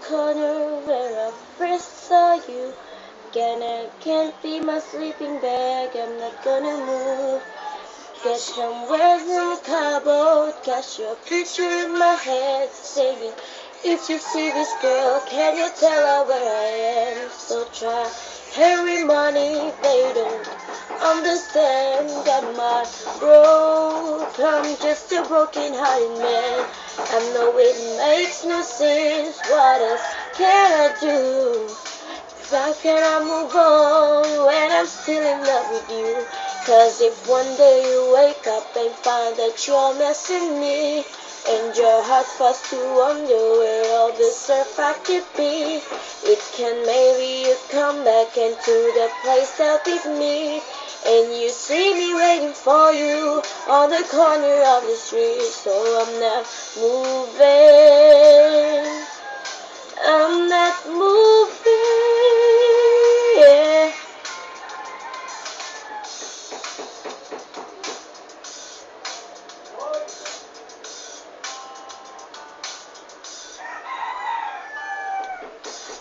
corner where I first saw you. Again, I can't be my sleeping bag, I'm not gonna move. Get somewhere in the cupboard, got your picture in my head, saying, if you see this girl, can you tell her where I am? So try every morning, they don't understand that my broke, I'm just a broken hearted man. I know it makes no sense, what else can I do? How can I move on when I'm still in love with you? 'Cause if one day you wake up and find that you're missing me, and your heart starts to wonder where all the surf I could be, it can maybe you come back into the place that we meet, and you see me waiting for you on the corner of the street. So I'm not moving, I'm not moving, yeah.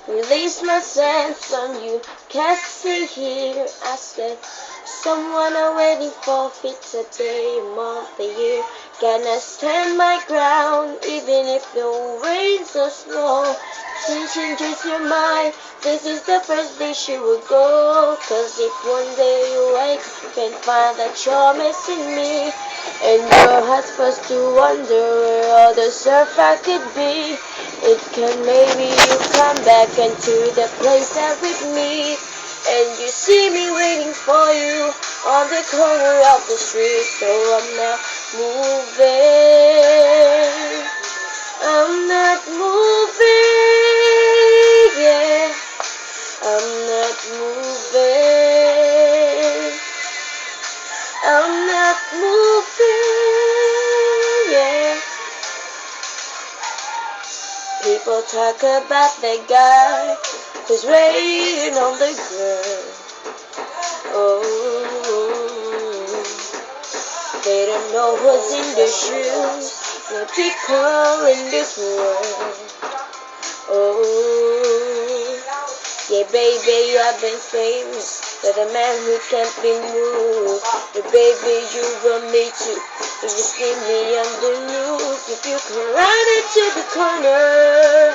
Release my sense on you, can't stay here. I said, someone I'm waiting for fits a day, a month, a year. Gonna stand my ground, even if the rains are slow. She changes your mind, this is the first day she will go. 'Cause if one day you wake up and find that you're missing me, and your heart starts to wonder where all the surf I could be, it can maybe you come back into the place that we meet, and you see me waiting for you on the corner of the street. So I'm not moving, I'm not moving, yeah. I'm not moving, I'm not moving, yeah. People talk about the guy who's waiting on the girl. Oh, they don't know who's in the shoes, no people in this world. Oh, yeah, baby, I've been famous, but a man who can't be moved. But baby, you want me to, you just leave me on the news. If you can run into the corner,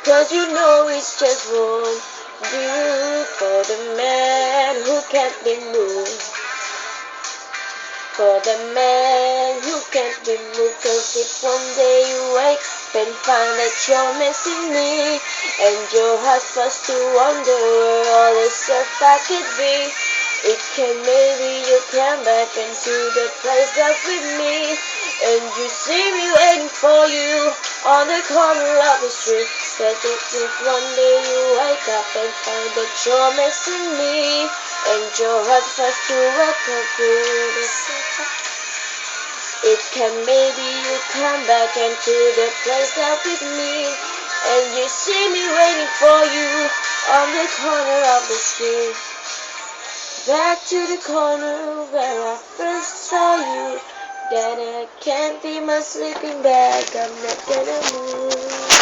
'cause you know it's just won't do for the man who can't be moved. For the man who can't be moved. 'Cause if one day you wake up and find that you're missing me, and your heart starts to wonder where all the surf I could be, it can maybe you come back into the place that with me, and you see me waiting for you on the corner of the street. 'Cause if one day you wake up and find that you're missing me, and your heart starts to welcome through the city, it can maybe you come back into the place that with me, and you see me waiting for you on the corner of the street. Back to the corner where I first saw you. That I can't be my sleeping bag, I'm not gonna move.